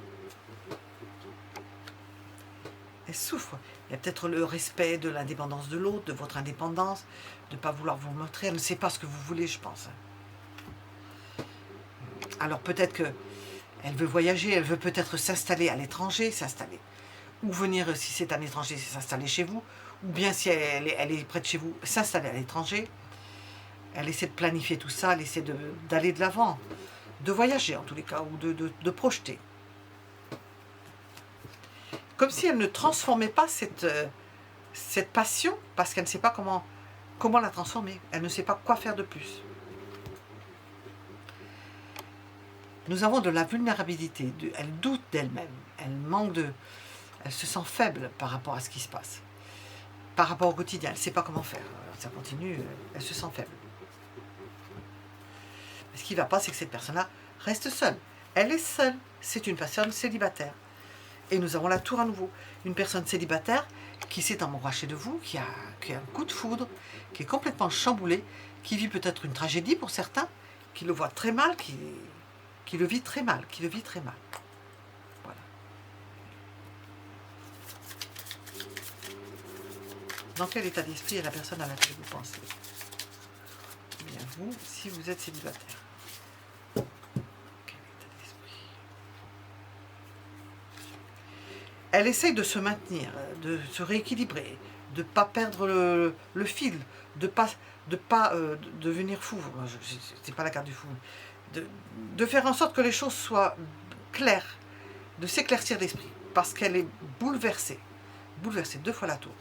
Elle souffre. Il y a peut-être le respect de l'indépendance de l'autre, de votre indépendance, de ne pas vouloir vous montrer, elle ne sait pas ce que vous voulez, je pense. Alors peut-être que elle veut voyager, elle veut peut-être s'installer à l'étranger, ou venir, si c'est un étranger, s'installer chez vous, ou bien si elle est près de chez vous, s'installer à l'étranger. Elle essaie de planifier tout ça, elle essaie d'aller de l'avant, de voyager en tous les cas, ou de projeter. Comme si elle ne transformait pas cette passion, parce qu'elle ne sait pas comment la transformer, elle ne sait pas quoi faire de plus. Nous avons de la vulnérabilité, elle doute d'elle-même, elle se sent faible par rapport à ce qui se passe, par rapport au quotidien, elle ne sait pas comment faire, ça continue, elle se sent faible. Mais ce qui ne va pas, c'est que cette personne-là reste seule, elle est seule, c'est une personne célibataire. Et nous avons la tour à nouveau, une personne célibataire qui s'est embrassée de vous, qui a un coup de foudre, qui est complètement chamboulée, qui vit peut-être une tragédie pour certains, qui le voit très mal, qui le vit très mal, Voilà. Dans quel état d'esprit est la personne à laquelle vous pensez? Eh bien, vous, si vous êtes célibataire. Quel état d'esprit? Elle essaye de se maintenir, de se rééquilibrer, de ne pas perdre le fil, de pas devenir fou. C'est pas la carte du fou. De faire en sorte que les choses soient claires, de s'éclaircir l'esprit, parce qu'elle est bouleversée, 2 fois la tour.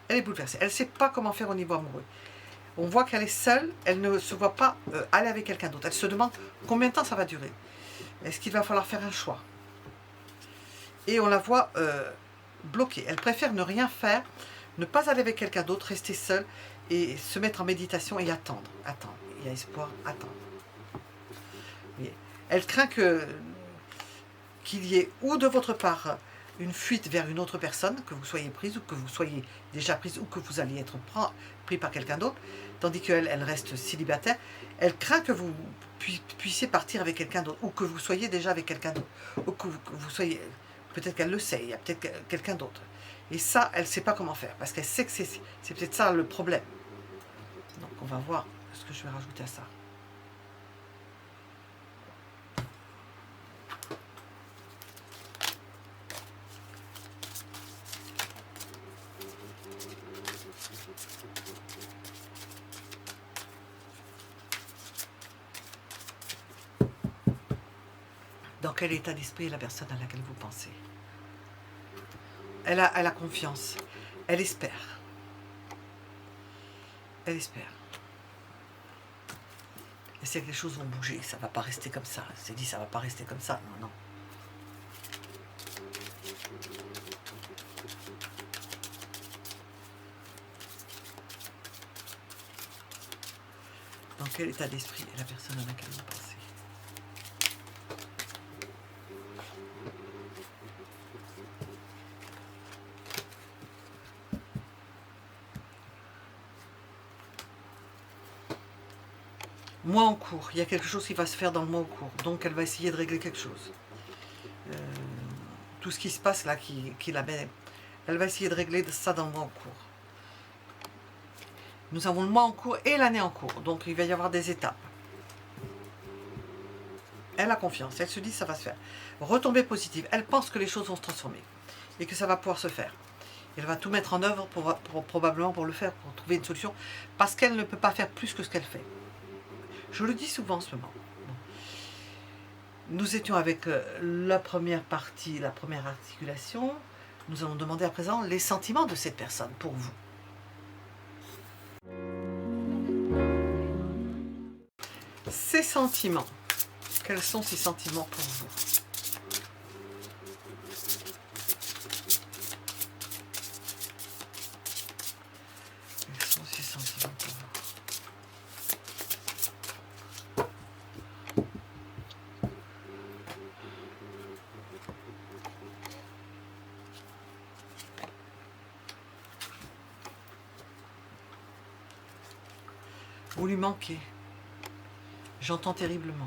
Elle est bouleversée, elle ne sait pas comment faire au niveau amoureux. On voit qu'elle est seule, elle ne se voit pas aller avec quelqu'un d'autre. Elle se demande combien de temps ça va durer. Est-ce qu'il va falloir faire un choix? Et on la voit bloquée. Elle préfère ne rien faire, ne pas aller avec quelqu'un d'autre, rester seule et se mettre en méditation et attendre. Il y a espoir, attendre. Elle craint qu'il y ait ou de votre part une fuite vers une autre personne, que vous soyez prise ou que vous soyez déjà prise ou que vous alliez être pris par quelqu'un d'autre, tandis qu'elle reste célibataire. Elle craint que vous puissiez partir avec quelqu'un d'autre ou que vous soyez déjà avec quelqu'un d'autre ou que vous soyez... Peut-être qu'elle le sait, il y a peut-être quelqu'un d'autre. Et ça, elle ne sait pas comment faire, parce qu'elle sait que c'est peut-être ça le problème. Donc on va voir ce que je vais rajouter à ça. quel état d'esprit est la personne à laquelle vous pensez. Elle a confiance. Elle espère. Elle espère. Et c'est que les choses vont bouger. Ça ne va pas rester comme ça. Elle s'est dit, ça ne va pas rester comme ça. Non, non. Dans quel état d'esprit est la personne à laquelle vous pensez? Mois en cours, il y a quelque chose qui va se faire dans le mois en cours, donc elle va essayer de régler quelque chose. Tout ce qui se passe là, qui la met, elle va essayer de régler ça dans le mois en cours. Nous avons le mois en cours et l'année en cours, donc il va y avoir des étapes. Elle a confiance, elle se dit ça va se faire. Retombée positive, elle pense que les choses vont se transformer et que ça va pouvoir se faire. Elle va tout mettre en œuvre probablement pour le faire, pour trouver une solution, parce qu'elle ne peut pas faire plus que ce qu'elle fait. Je le dis souvent en ce moment. Nous étions avec la première partie, la première articulation. Nous allons demander à présent les sentiments de cette personne pour vous. Ses sentiments. Quels sont ses sentiments pour vous? Quels sont ses sentiments pour vous? Vous lui manquez. J'entends terriblement.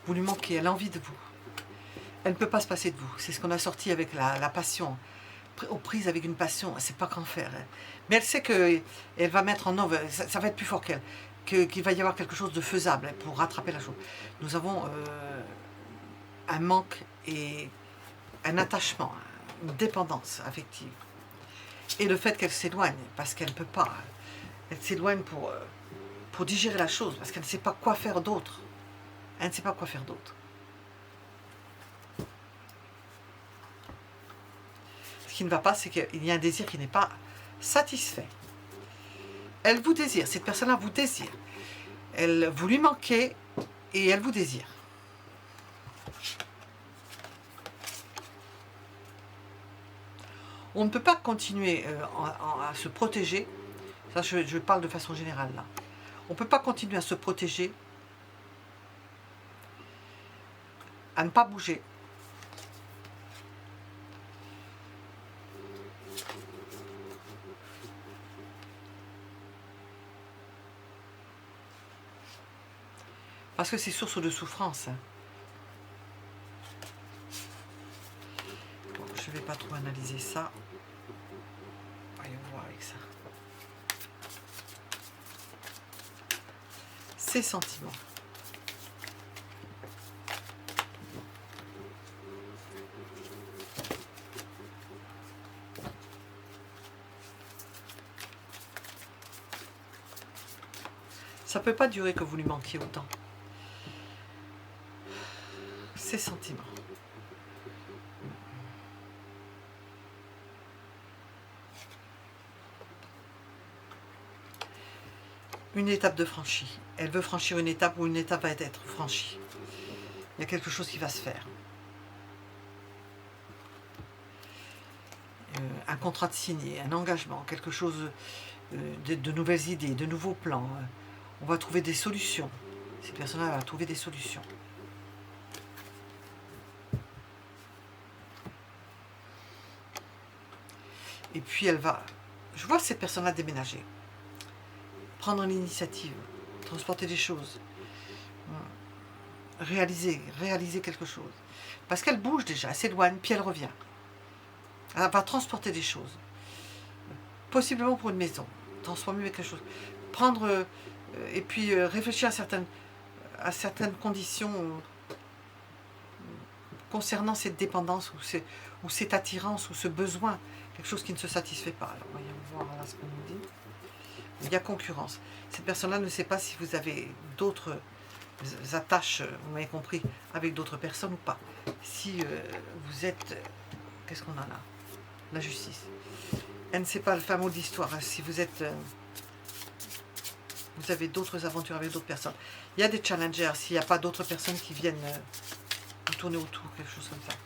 Vous lui manquez, elle a envie de vous. Elle ne peut pas se passer de vous. C'est ce qu'on a sorti avec la passion. Aux prises avec une passion, elle ne sait pas qu'en faire. Mais elle sait qu'elle va mettre en œuvre, ça va être plus fort qu'elle, qu'il va y avoir quelque chose de faisable pour rattraper la chose. Nous avons un manque et un attachement, une dépendance affective. Et le fait qu'elle s'éloigne, parce qu'elle ne peut pas. Elle s'éloigne pour digérer la chose, parce qu'elle ne sait pas quoi faire d'autre. Elle ne sait pas quoi faire d'autre. Ce qui ne va pas, c'est qu'il y a un désir qui n'est pas satisfait. Elle vous désire, cette personne-là vous désire. Vous lui manquez et elle vous désire. On ne peut pas continuer à se protéger. Ça, je parle de façon générale là. On ne peut pas continuer à se protéger, à ne pas bouger. Parce que c'est source de souffrance. Bon, je ne vais pas trop analyser ça. Voyons voir avec ça. Ses sentiments. Ça ne peut pas durer que vous lui manquiez autant. Ses sentiments. Une étape de franchie. Elle veut franchir une étape où une étape va être franchie. Il y a quelque chose qui va se faire. Un contrat de signé, un engagement, quelque chose de nouvelles idées, de nouveaux plans. On va trouver des solutions. Ces personnes-là vont trouver des solutions. Et puis elle va... Je vois cette personne-là déménager. Prendre l'initiative. Transporter des choses. Réaliser quelque chose. Parce qu'elle bouge déjà, elle s'éloigne, puis elle revient. Elle va transporter des choses. Possiblement pour une maison. Transformer quelque chose. Prendre... et puis réfléchir à certaines conditions concernant cette dépendance ou cette attirance ou ce besoin, quelque chose qui ne se satisfait pas. Alors voyons voir là ce qu'on nous dit. Il y a concurrence. Cette personne-là ne sait pas si vous avez d'autres attaches, vous m'avez compris, avec d'autres personnes ou pas. Si vous êtes... Qu'est-ce qu'on a là? La justice. Elle ne sait pas le fameux d'histoire. Hein, si vous êtes... vous avez d'autres aventures avec d'autres personnes. Il y a des challengers, s'il n'y a pas d'autres personnes qui viennent vous tourner autour, quelque chose comme ça.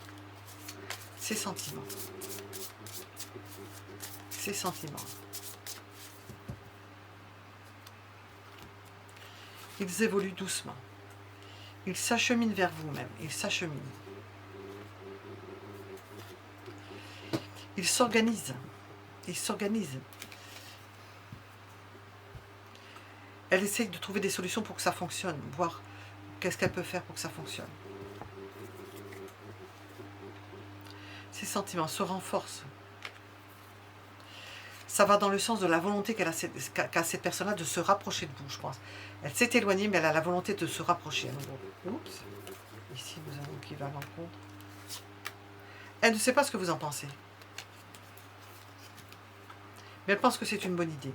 Ces sentiments. Ces sentiments. Ils évoluent doucement. Ils s'acheminent vers vous-même. Ils s'acheminent. Ils s'organisent. Ils s'organisent. Elle essaye de trouver des solutions pour que ça fonctionne. Voir qu'est-ce qu'elle peut faire pour que ça fonctionne. Ces sentiments se renforcent. Ça va dans le sens de la volonté qu'a cette personne-là de se rapprocher de vous, je pense. Elle s'est éloignée, mais elle a la volonté de se rapprocher à nouveau. Oups. Ici, nous avons qui va à l'encontre. Elle ne sait pas ce que vous en pensez. Mais elle pense que c'est une bonne idée.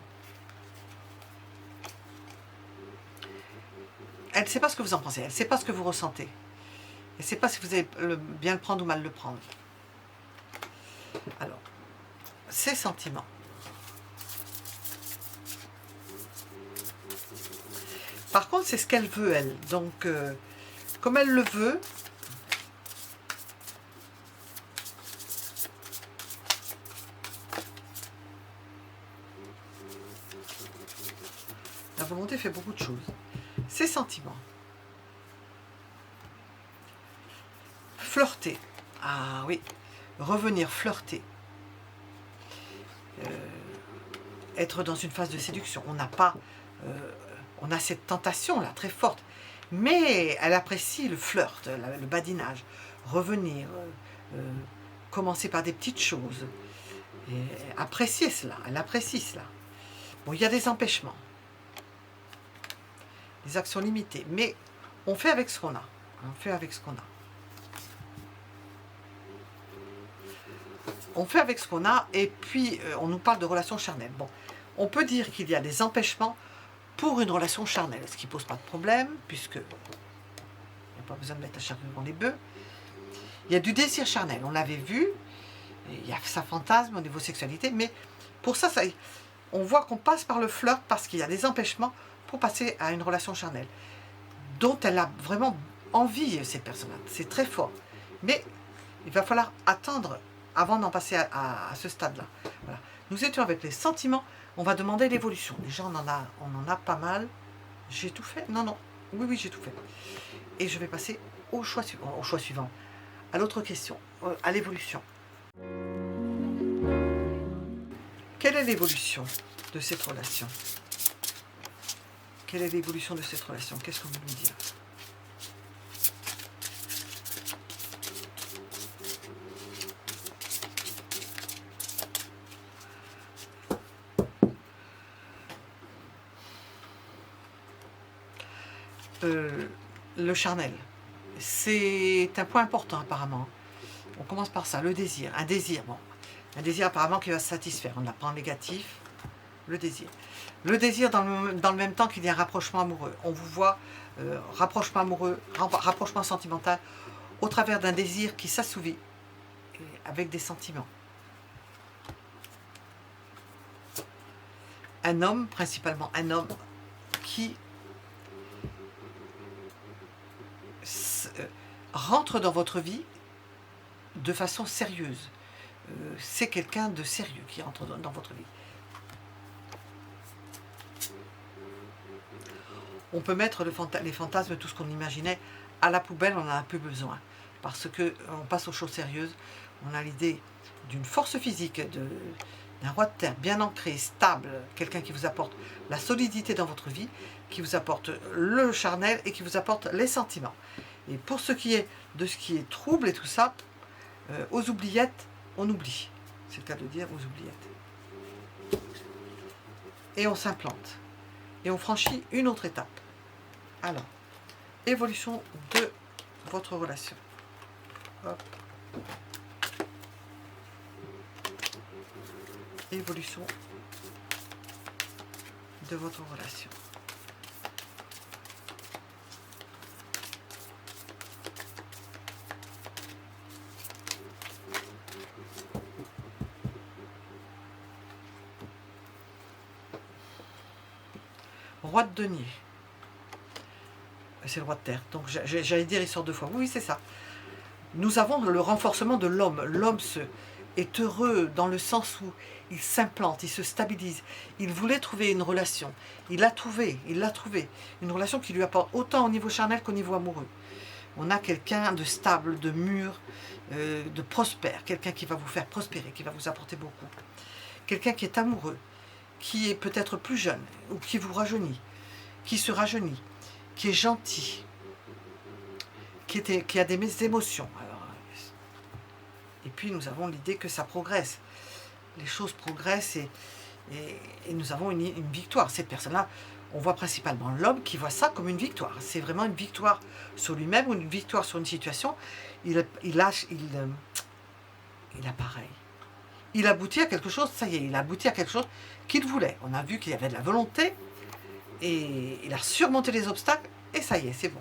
Elle ne sait pas ce que vous en pensez. Elle ne sait pas ce que vous ressentez. Elle ne sait pas si vous allez bien le prendre ou mal le prendre. Alors, ces sentiments. Par contre, c'est ce qu'elle veut, elle. Donc, comme elle le veut, la volonté fait beaucoup de choses. Ces sentiments. Flirter. Ah oui. Revenir flirter. Être dans une phase de séduction. On n'a pas... on a cette tentation-là, très forte. Mais elle apprécie le flirt, le badinage. Revenir, commencer par des petites choses. Et apprécier cela, elle apprécie cela. Bon, il y a des empêchements. Des actions limitées. Mais on fait avec ce qu'on a. On fait avec ce qu'on a. On fait avec ce qu'on a. Et puis, on nous parle de relations charnelles. Bon, on peut dire qu'il y a des empêchements pour une relation charnelle, ce qui ne pose pas de problème, puisque il n'y a pas besoin de mettre la charrue dans les bœufs. Il y a du désir charnel, on l'avait vu, il y a sa fantasme au niveau sexualité, mais pour ça, on voit qu'on passe par le flirt parce qu'il y a des empêchements pour passer à une relation charnelle, dont elle a vraiment envie, cette personne-là. C'est très fort. Mais il va falloir attendre avant d'en passer à ce stade-là. Voilà. Nous étions avec les sentiments. On va demander l'évolution. Déjà, on en a pas mal. J'ai tout fait? Non, non. Oui, oui, j'ai tout fait. Et je vais passer au choix suivant. À l'autre question, à l'évolution. Quelle est l'évolution de cette relation? Quelle est l'évolution de cette relation? Qu'est-ce que vous voulez dire? Le charnel, c'est un point important apparemment. On commence par ça, le désir, un désir, bon, un désir apparemment qui va se satisfaire, on ne l'a pas en négatif, le désir. Le désir dans le même temps qu'il y a un rapprochement amoureux. On vous voit, rapprochement amoureux, rapprochement sentimental, au travers d'un désir qui s'assouvit, avec des sentiments. Un homme, principalement un homme, qui rentre dans votre vie de façon sérieuse. C'est quelqu'un de sérieux qui rentre dans votre vie. On peut mettre les fantasmes, tout ce qu'on imaginait, à la poubelle, on n'en a plus besoin. Parce qu'on passe aux choses sérieuses. On a l'idée d'une force physique, d'un roi de terre bien ancré, stable, quelqu'un qui vous apporte la solidité dans votre vie, qui vous apporte le charnel et qui vous apporte les sentiments. Et pour ce qui est de ce qui est trouble et tout ça, aux oubliettes, on oublie. C'est le cas de dire aux oubliettes. Et on s'implante. Et on franchit une autre étape. Alors, évolution de votre relation. Hop. Évolution de votre relation. Roi de denier. C'est le roi de terre. Donc j'allais dire il sort 2 fois. Oui, c'est ça. Nous avons le renforcement de l'homme. L'homme est heureux dans le sens où il s'implante, il se stabilise. Il voulait trouver une relation. Il l'a trouvé. Une relation qui lui apporte autant au niveau charnel qu'au niveau amoureux. On a quelqu'un de stable, de mûr, de prospère. Quelqu'un qui va vous faire prospérer, qui va vous apporter beaucoup. Quelqu'un qui est amoureux, qui est peut-être plus jeune, ou qui vous rajeunit, qui se rajeunit, qui est gentil, qui a des émotions. Alors, et puis nous avons l'idée que ça progresse. Les choses progressent et nous avons une victoire. Cette personne-là, on voit principalement l'homme qui voit ça comme une victoire. C'est vraiment une victoire sur lui-même ou une victoire sur une situation. Il apparaît. Il aboutit à quelque chose, ça y est, il aboutit à quelque chose qu'il voulait. On a vu qu'il y avait de la volonté et il a surmonté les obstacles et ça y est, c'est bon.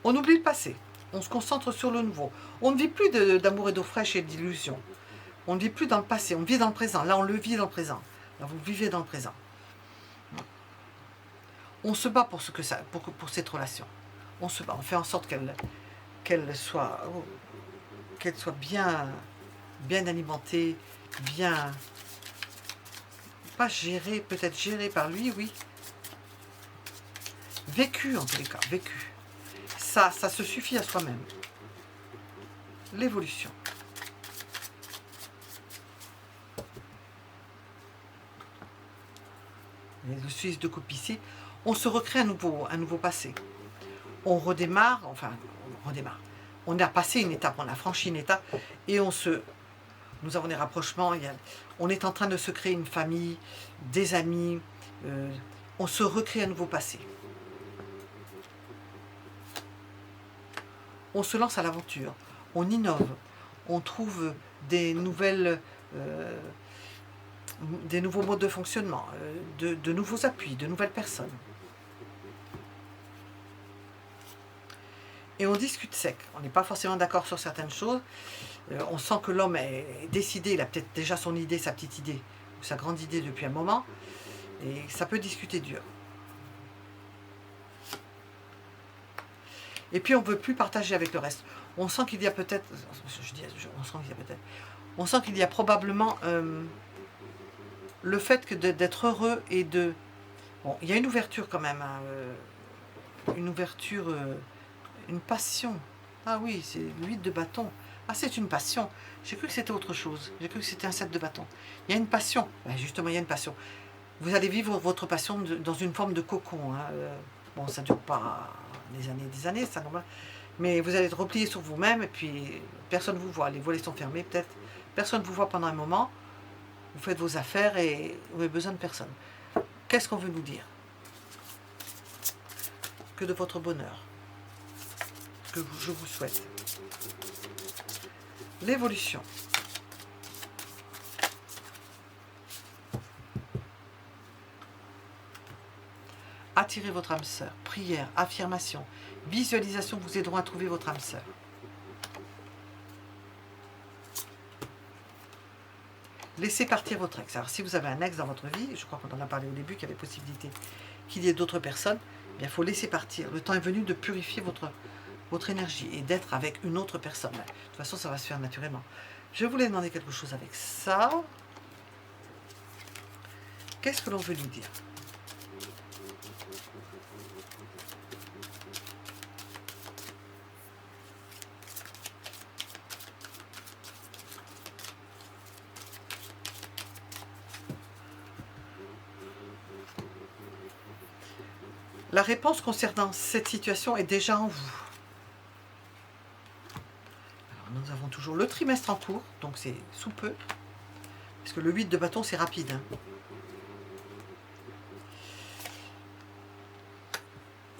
On oublie le passé, on se concentre sur le nouveau. On ne vit plus d'amour et d'eau fraîche et d'illusions. On ne vit plus dans le passé, on vit dans le présent. Là, on le vit dans le présent. Là, vous vivez dans le présent. On se bat pour cette relation. On se bat, on fait en sorte qu'elle soit bien alimentée, bien, pas gérée, peut-être gérée par lui, oui. Vécue en tous les cas, vécue. Ça se suffit à soi-même. L'évolution. Le Suisse de coupe ici, on se recrée un nouveau passé. On redémarre, On a passé une étape, on a franchi une étape et nous avons des rapprochements. On est en train de se créer une famille, des amis. On se recrée un nouveau passé. On se lance à l'aventure. On innove. On trouve des nouveaux modes de fonctionnement, de nouveaux appuis, de nouvelles personnes. Et on discute sec. On n'est pas forcément d'accord sur certaines choses. On sent que l'homme est décidé, il a peut-être déjà son idée, sa petite idée, ou sa grande idée depuis un moment. Et ça peut discuter dur. Et puis on ne veut plus partager avec le reste. On sent qu'il y a peut-être, on sent qu'il y a probablement le fait d'être heureux et de... Bon, il y a une ouverture quand même, hein, une ouverture, une passion. Ah oui, c'est le 8 de bâton. Ah, c'est une passion. J'ai cru que c'était autre chose. J'ai cru que c'était un 7 de bâton. Il y a une passion. Ben justement, il y a une passion. Vous allez vivre votre passion dans une forme de cocon. Hein. Bon, ça ne dure pas des années, ça normal. Mais vous allez être replié sur vous-même et puis personne ne vous voit. Les volets sont fermés, peut-être. Personne ne vous voit pendant un moment. Vous faites vos affaires et vous avez besoin de personne. Qu'est-ce qu'on veut nous dire? Que de votre bonheur. Que je vous souhaite. L'évolution. Attirez votre âme sœur. Prière, affirmation, visualisation vous aideront à trouver votre âme sœur. Laissez partir votre ex. Alors si vous avez un ex dans votre vie, je crois qu'on en a parlé au début, qu'il y avait possibilité qu'il y ait d'autres personnes, eh bien, il faut laisser partir. Le temps est venu de purifier votre énergie et d'être avec une autre personne. De toute façon, ça va se faire naturellement. Je voulais demander quelque chose avec ça. Qu'est-ce que l'on veut nous dire? La réponse concernant cette situation est déjà en vous. Alors, nous avons toujours le trimestre en cours, donc c'est sous peu. Parce que le 8 de bâton, c'est rapide. Hein.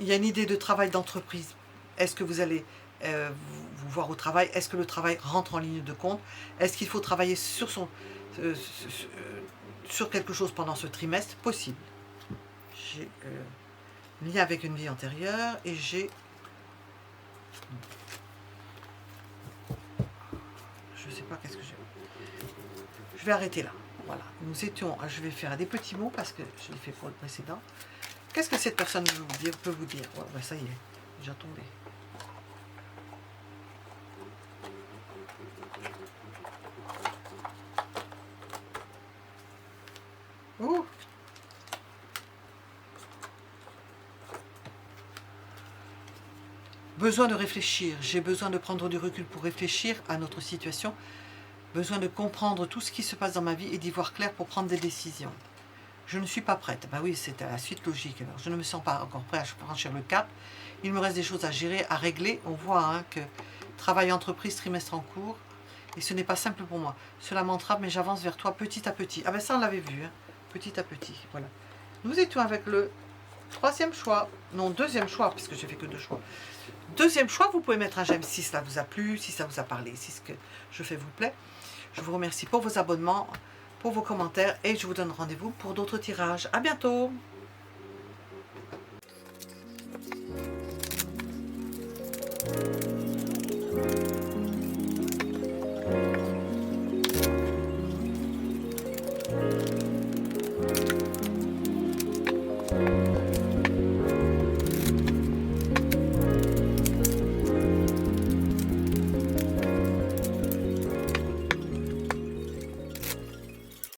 Il y a une idée de travail d'entreprise. Est-ce que vous allez vous voir au travail? Est-ce que le travail rentre en ligne de compte? Est-ce qu'il faut travailler sur quelque chose pendant ce trimestre? Possible. J'ai... lien avec une vie antérieure et j'ai... Je sais pas qu'est-ce que j'ai. je vais arrêter là. Voilà, nous étions, je vais faire des petits mots parce que je l'ai fait pour le précédent. Qu'est-ce que cette personne peut vous dire? Ouais, bah ça y est, déjà tombé. Ouh. Besoin de réfléchir. J'ai besoin de prendre du recul pour réfléchir à notre situation. Besoin de comprendre tout ce qui se passe dans ma vie et d'y voir clair pour prendre des décisions. Je ne suis pas prête. Ben oui, c'est à la suite logique. Alors, je ne me sens pas encore prêt à franchir le cap. Il me reste des choses à gérer, à régler. On voit hein, que travail entreprise, trimestre en cours. Et ce n'est pas simple pour moi. Cela m'entrave, mais j'avance vers toi petit à petit. Ah ben ça, on l'avait vu. Hein, petit à petit. Voilà. Nous étions avec le troisième choix. Non, deuxième choix, puisque j'ai fait que 2 choix. Deuxième choix, vous pouvez mettre un j'aime si cela vous a plu, si ça vous a parlé, si ce que je fais vous plaît. Je vous remercie pour vos abonnements, pour vos commentaires et je vous donne rendez-vous pour d'autres tirages. À bientôt!